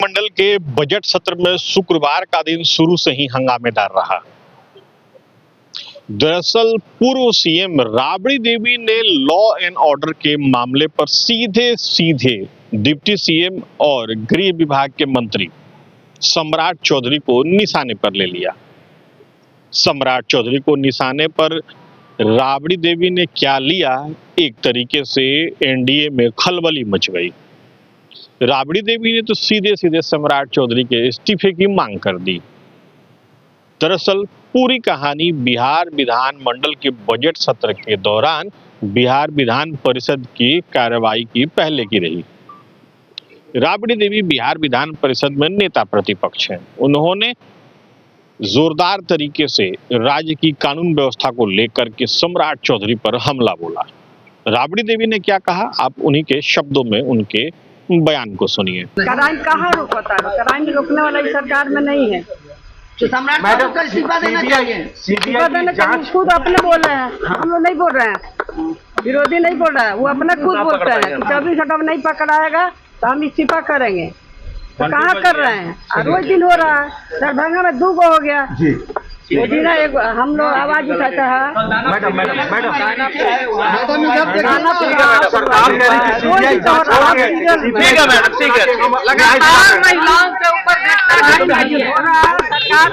विधानमंडल के बजट सत्र में शुक्रवार का दिन शुरू से ही हंगामेदार रहा। दरअसल पूर्व सीएम राबड़ी देवी ने लॉ एंड ऑर्डर के मामले पर सीधे सीधे डिप्टी सीएम और गृह विभाग के मंत्री सम्राट चौधरी को निशाने पर ले लिया। सम्राट चौधरी को निशाने पर राबड़ी देवी ने क्या लिया, एक तरीके से एनडीए में खलबली मच गई। राबड़ी देवी ने तो सीधे सीधे सम्राट चौधरी के इस्तीफे की मांग कर दी। दरअसल पूरी कहानी बिहार विधानमंडल के बजट सत्र के दौरान बिहार विधान परिषद की कार्रवाई की पहले की रही। राबड़ी देवी बिहार विधान परिषद में नेता प्रतिपक्ष हैं। उन्होंने जोरदार तरीके से राज्य की कानून व्यवस्था को लेकर के सम्राट चौधरी पर हमला बोला। राबड़ी देवी ने क्या कहा, आप उन्हीं के शब्दों में उनके बयान को सुनिए। क्राइम कहाँ रोकता है? क्राइम रोकने वाला इस सरकार में नहीं है। तो सम्राट मैडम का इस्तीफा देना चाहिए। इस्तीफा देना चाहिए, खुद अपने बोल रहे हैं, हम लोग नहीं बोल रहे हैं, विरोधी नहीं बोल रहा है, वो अपना खुद बोलते हैं। 24 घंटा में नहीं पकड़ाएगा तो हम इस्तीफा करेंगे। तो कहाँ कर रहे हैं? रोज दिन हो रहा है। दरभंगा में 2 गो हो गया जी ना, एक हम लोग आवाज उठाता है। मैडम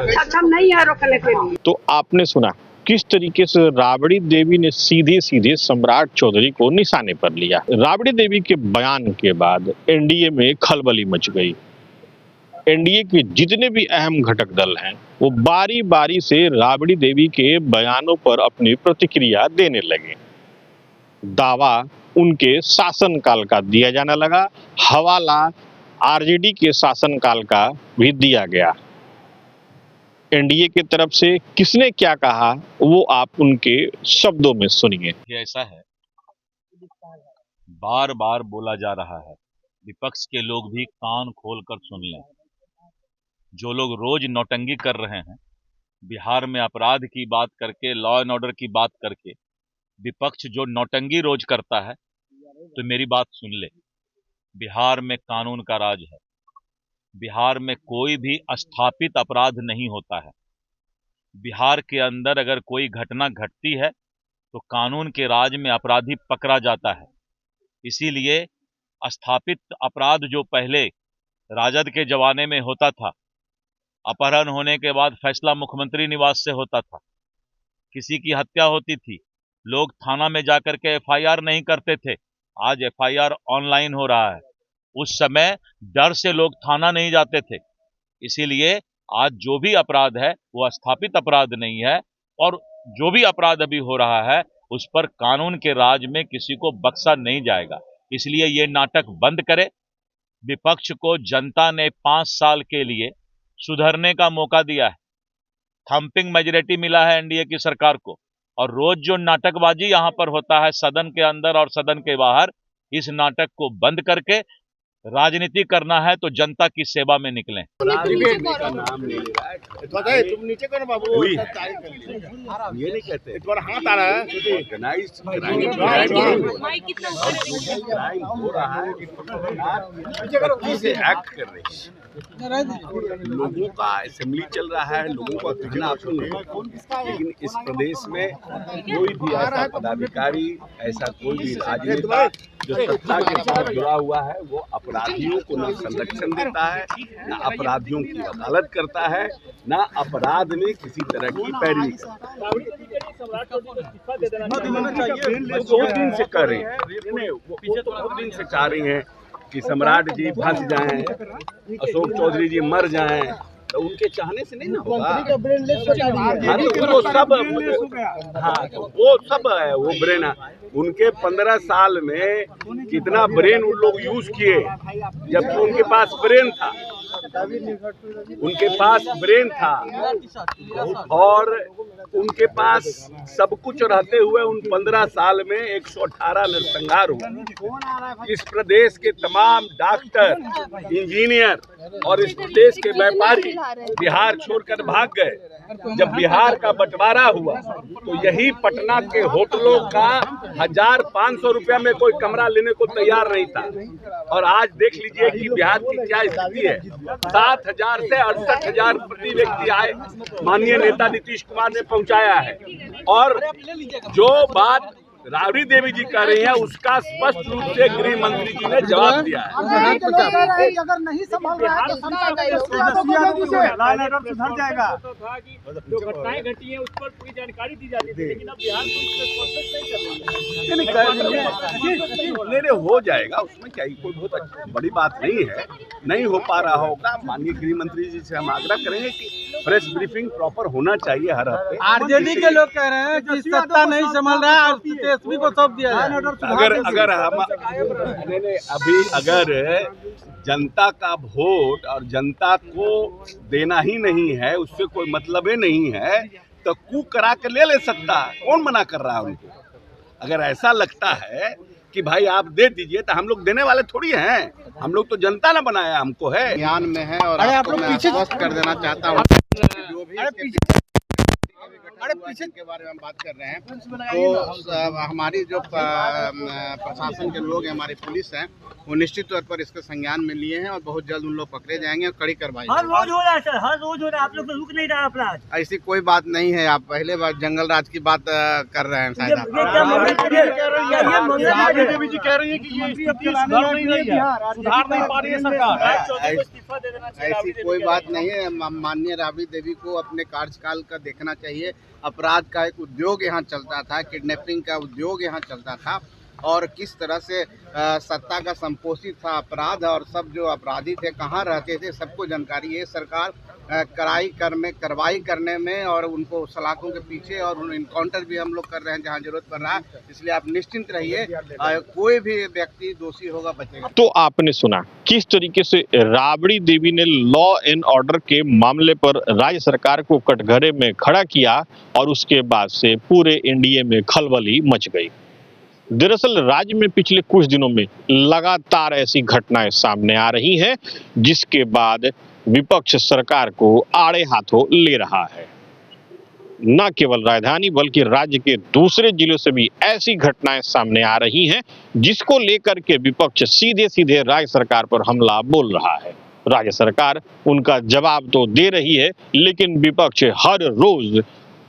सक्षम नहीं है रोकने के लिए। तो आपने सुना किस तरीके से राबड़ी देवी ने सीधे सीधे सम्राट चौधरी को निशाने पर लिया। राबड़ी देवी के बयान के बाद एनडीए में खलबली मच गई। एनडीए के जितने भी अहम घटक दल हैं वो बारी बारी से राबड़ी देवी के बयानों पर अपनी प्रतिक्रिया देने लगे। दावा उनके शासनकाल का दिया जाने लगा, हवाला आरजेडी के शासनकाल का भी दिया गया। एनडीए की तरफ से किसने क्या कहा वो आप उनके शब्दों में सुनिए। ऐसा है, बार बार बोला जा रहा है, विपक्ष के लोग भी कान खोलकर सुन लें। जो लोग रोज नौटंकी कर रहे हैं, बिहार में अपराध की बात करके, लॉ एंड ऑर्डर की बात करके, विपक्ष जो नौटंकी रोज करता है, तो मेरी बात सुन ले। बिहार में कानून का राज है। बिहार में कोई भी स्थापित अपराध नहीं होता है। बिहार के अंदर अगर कोई घटना घटती है तो कानून के राज में अपराधी पकड़ा जाता है। इसीलिए स्थापित अपराध जो पहले राजद के जमाने में होता था, अपहरण होने के बाद फैसला मुख्यमंत्री निवास से होता था, किसी की हत्या होती थी, लोग थाना में जाकर के एफआईआर नहीं करते थे, आज एफआईआर ऑनलाइन हो रहा है। उस समय डर से लोग थाना नहीं जाते थे। इसीलिए आज जो भी अपराध है वो स्थापित अपराध नहीं है, और जो भी अपराध अभी हो रहा है उस पर कानून के राज में किसी को बख्शा नहीं जाएगा। इसलिए ये नाटक बंद करे। विपक्ष को जनता ने 5 साल के लिए सुधरने का मौका दिया है। थंपिंग मेजॉरिटी मिला है एनडीए की सरकार को, और रोज जो नाटकबाजी यहां पर होता है सदन के अंदर और सदन के बाहर, इस नाटक को बंद करके राजनीति करना है तो जनता की सेवा में निकलें। तुम नीचे करो बाबू, ये नहीं कहते हाथ आ रहा है। हो रहा है एक्ट कर रही है, लोगों का असेंबली चल रहा है, लोगों का कहना आप सुन रहे हैं। लेकिन इस प्रदेश में कोई भी ऐसा पदाधिकारी, ऐसा कोई भी राजनेता जो सत्ता के साथ जुड़ा हुआ है, वो अपराधियों को न संरक्षण देता है, न अपराधियों की वकालत करता है, न अपराध में किसी तरह की पैरवी करता है। 2 दिन से कर रहे हैं, वो 2 दिन से चाह रही हैं कि सम्राट जी फंस जाएं, अशोक चौधरी जी मर जाएं, तो उनके चाहने से नहीं ना होगा। वो सब है, वो ब्रेन है उनके। 15 साल में कितना ब्रेन उन लोग यूज किए, जबकि उनके पास ब्रेन था। उनके पास ब्रेन था और उनके पास सब कुछ रहते हुए उन 15 साल में 118 नरसंहार हुआ। इस प्रदेश के तमाम डॉक्टर, इंजीनियर और इस प्रदेश के व्यापारी बिहार छोड़कर भाग गए। जब बिहार का बंटवारा हुआ तो यही पटना के होटलों का 1500 रुपया में कोई कमरा लेने को तैयार नहीं था। और आज देख लीजिए कि बिहार की क्या स्थिति है। 7,000 से 68,000 प्रति व्यक्ति आए माननीय नेता नीतीश कुमार ने पहुंचाया है। और जो बात राबड़ी देवी जी कह रही है उसका स्पष्ट रूप से गृह मंत्री जी ने जवाब दिया है। अगर नहीं संभाल रहा है तो सुधर जाएगा। जो घटनाएं घटी हैं उस पर पूरी जानकारी दी जाती थी, लेकिन अब बिहार पुलिस नहीं कर रही है। नहीं हो जाएगा, उसमें क्या कोई बहुत बड़ी बात नहीं है। नहीं हो पा रहा होगा, माननीय गृह मंत्री जी से हम आग्रह करेंगे कि प्रेस ब्रीफिंग प्रॉपर होना चाहिए हर हफ्ते। आरजेडी के लोग कह रहे हैं कि सत्ता नहीं संभाल रहा है, तेजस्वी को सौंप दिया है। अगर हम अगर जनता का वोट और जनता को देना ही नहीं है, उससे कोई मतलब ही नहीं है, तो कूक करा के ले सकता है। कौन मना कर रहा है उनको? अगर ऐसा लगता है कि भाई आप दे दीजिए तो हम लोग देने वाले थोड़ी हैं। हम लोग तो जनता ने बनाया, हमको है ध्यान में है। और आपको मैं आश्वस्त कर देना चाहता हूँ जो भी के बारे में हम बात कर रहे हैं तो हमारी जो प्रशासन के लोग हैं, हमारी पुलिस है, वो निश्चित तौर पर इसके संज्ञान में लिए हैं और बहुत जल्द उन लोग पकड़े जाएंगे और कड़ी कार्रवाई। हर रोज हो रहा है सर, हर रोज हो रहा है। आप लोग तो रुक नहीं रहा अपराध। ऐसी कोई बात नहीं है। आप पहले बार जंगल राज की बात कर रहे हैं शायद आप। देवी जी कह रही है कि ये सुधार नहीं पा रही है सरकार। ऐसी कोई बात नहीं है। माननीय राबड़ी देवी को अपने कार्यकाल का देखना चाहिए। अपराध का एक उद्योग यहाँ चलता था, किडनैपिंग का उद्योग यहाँ चलता था और किस तरह से सत्ता का संपोषित था अपराध और सब जो अपराधी थे कहाँ रहते थे सबको जानकारी है। सरकार कार्रवाई करने में और उनको सलाखों के पीछे और इनकाउंटर भी हम लोग कर रहे हैं जहाँ जरूरत पड़ रहा है। इसलिए आप निश्चिंत रहिए, कोई भी व्यक्ति दोषी होगा बचेगा। तो आपने सुना किस तरीके से राबड़ी देवी ने लॉ एंड ऑर्डर के मामले पर राज्य सरकार को कटघरे में खड़ा किया और उसके बाद से पूरे एनडीए में खलबली मच गई। दरअसल राज्य में पिछले कुछ दिनों में लगातार ऐसी घटनाएं सामने आ रही हैं जिसके बाद विपक्ष सरकार को आड़े हाथों ले रहा है। न केवल राजधानी बल्कि राज्य के दूसरे जिलों से भी ऐसी घटनाएं सामने आ रही हैं जिसको लेकर के विपक्ष सीधे सीधे राज्य सरकार पर हमला बोल रहा है। राज्य सरकार उनका जवाब तो दे रही है, लेकिन विपक्ष हर रोज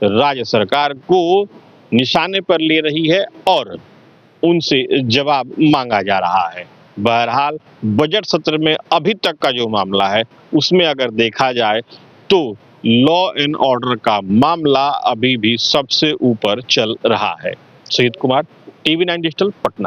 राज्य सरकार को निशाने पर ले रही है और उनसे जवाब मांगा जा रहा है। बहरहाल बजट सत्र में अभी तक का जो मामला है उसमें अगर देखा जाए तो लॉ एंड ऑर्डर का मामला अभी भी सबसे ऊपर चल रहा है। शहीद कुमार, TV9 डिजिटल, पटना।